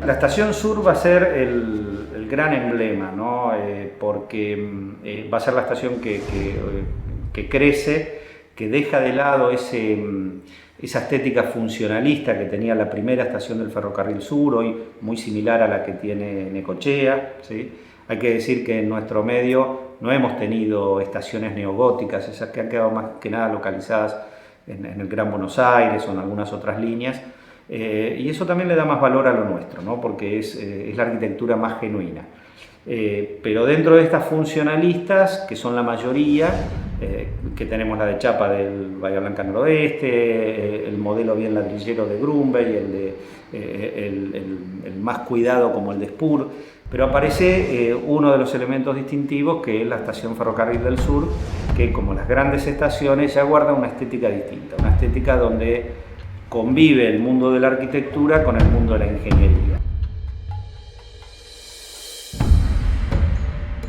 La Estación Sur va a ser el gran emblema, ¿no? Porque va a ser la estación que crece, que deja de lado esa estética funcionalista que tenía la primera estación del Ferrocarril Sur, hoy muy similar a la que tiene Necochea, ¿sí? Hay que decir que en nuestro medio no hemos tenido estaciones neogóticas, esas que han quedado más que nada localizadas en el Gran Buenos Aires o en algunas otras líneas, y eso también le da más valor a lo nuestro, ¿no? Porque es la arquitectura más genuina. Pero dentro de estas funcionalistas, que son la mayoría, que tenemos la de chapa del Bahía Blanca Noroeste, el modelo bien ladrillero de Grumberg y el más cuidado como el de Spur, pero aparece uno de los elementos distintivos, que es la estación Ferrocarril del Sur, que como las grandes estaciones ya guarda una estética distinta, una estética donde convive el mundo de la arquitectura con el mundo de la ingeniería.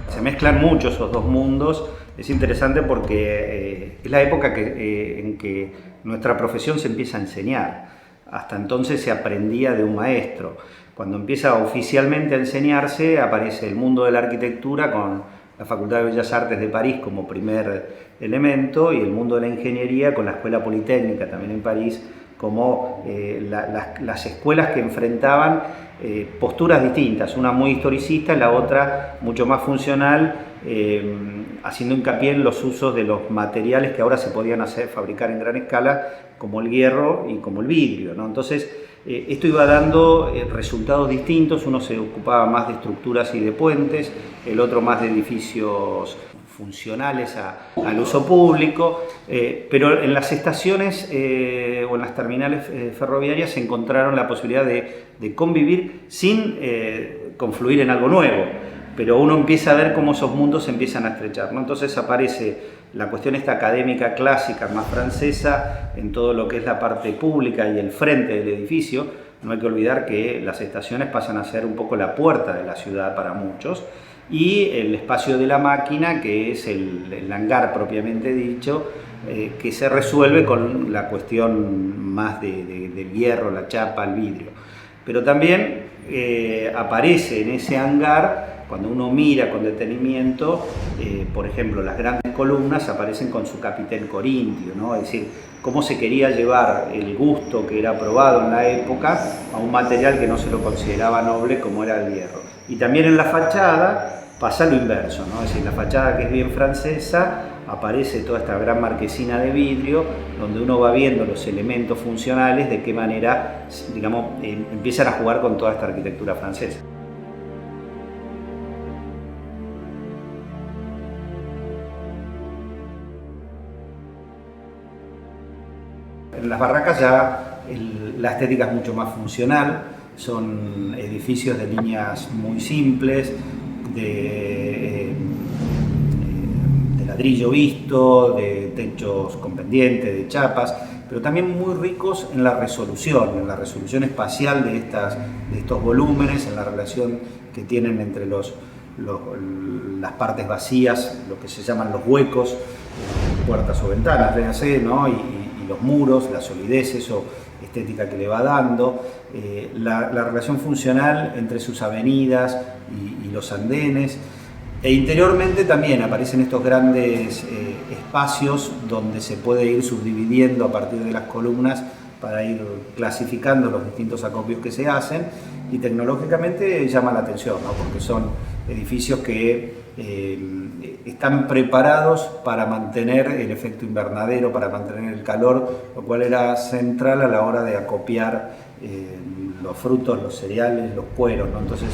Se mezclan mucho esos dos mundos. Es interesante porque es la época en que nuestra profesión se empieza a enseñar. Hasta entonces se aprendía de un maestro. Cuando empieza oficialmente a enseñarse, aparece el mundo de la arquitectura con la Facultad de Bellas Artes de París como primer elemento y el mundo de la ingeniería con la Escuela Politécnica también en París como las escuelas que enfrentaban posturas distintas, una muy historicista y la otra mucho más funcional, haciendo hincapié en los usos de los materiales que ahora se podían fabricar en gran escala, como el hierro y como el vidrio, ¿no? Entonces, esto iba dando resultados distintos, uno se ocupaba más de estructuras y de puentes, el otro más de edificios funcionales al uso público, pero en las estaciones o en las terminales ferroviarias se encontraron la posibilidad de convivir sin confluir en algo nuevo, pero uno empieza a ver cómo esos mundos se empiezan a estrechar, ¿no? Entonces aparece la cuestión esta académica clásica, más francesa, en todo lo que es la parte pública y el frente del edificio. No hay que olvidar que las estaciones pasan a ser un poco la puerta de la ciudad para muchos, y el espacio de la máquina, que es el hangar propiamente dicho, que se resuelve con la cuestión más del hierro, la chapa, el vidrio. Pero también aparece en ese hangar, cuando uno mira con detenimiento, por ejemplo, las grandes columnas aparecen con su capitel corintio, ¿no? Es decir, cómo se quería llevar el gusto que era probado en la época a un material que no se lo consideraba noble como era el hierro. Y también en la fachada pasa lo inverso, ¿no? Es decir, la fachada, que es bien francesa, aparece toda esta gran marquesina de vidrio, donde uno va viendo los elementos funcionales, de qué manera, digamos, empiezan a jugar con toda esta arquitectura francesa. En las barracas ya la estética es mucho más funcional, son edificios de líneas muy simples, de ladrillo visto, de techos con pendiente, de chapas, pero también muy ricos en la resolución espacial de estos volúmenes, en la relación que tienen entre las partes vacías, lo que se llaman los huecos, puertas o ventanas, véanse, ¿no? Y los muros, la solidez, eso estética que le va dando, la relación funcional entre sus avenidas y los andenes, e interiormente también aparecen estos grandes espacios donde se puede ir subdividiendo a partir de las columnas para ir clasificando los distintos acopios que se hacen, y tecnológicamente llama la atención, ¿no? Porque son edificios que están preparados para mantener el efecto invernadero, para mantener el calor, lo cual era central a la hora de acopiar los frutos, los cereales, los cueros, ¿no? Entonces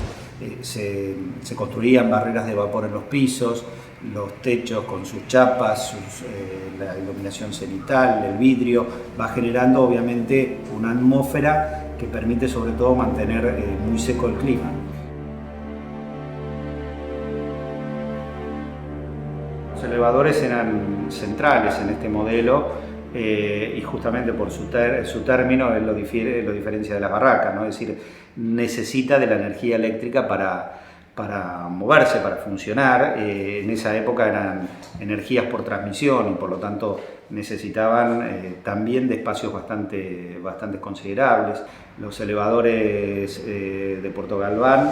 se construían barreras de vapor en los pisos, los techos con sus chapas, la iluminación cenital, el vidrio, va generando obviamente una atmósfera que permite sobre todo mantener muy seco el clima. Los elevadores eran centrales en este modelo, y justamente por su término él lo diferencia de las barracas, ¿no? Es decir, necesita de la energía eléctrica para moverse, para funcionar. En esa época eran energías por transmisión y por lo tanto necesitaban también de espacios bastante considerables. Los elevadores de Puerto Galván,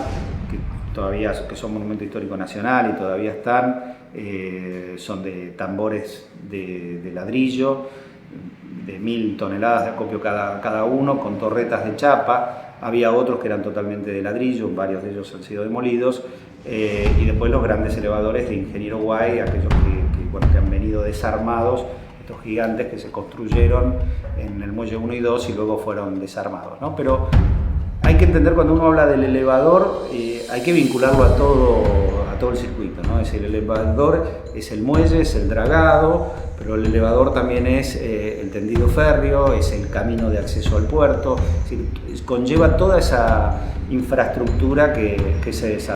que son monumento histórico nacional y todavía están, son de tambores de ladrillo, de 1000 toneladas de acopio cada uno, con torretas de chapa. Había otros que eran totalmente de ladrillo, varios de ellos han sido demolidos, y después los grandes elevadores de Ingeniero Guay, aquellos que han venido desarmados, estos gigantes que se construyeron en el muelle 1 y 2 y luego fueron desarmados, ¿no? Pero hay que entender, cuando uno habla del elevador, hay que vincularlo a todo el circuito, ¿no? Es decir, el elevador es el muelle, es el dragado, pero el elevador también es el tendido férreo, es el camino de acceso al puerto, es decir, conlleva toda esa infraestructura que se desarrolla.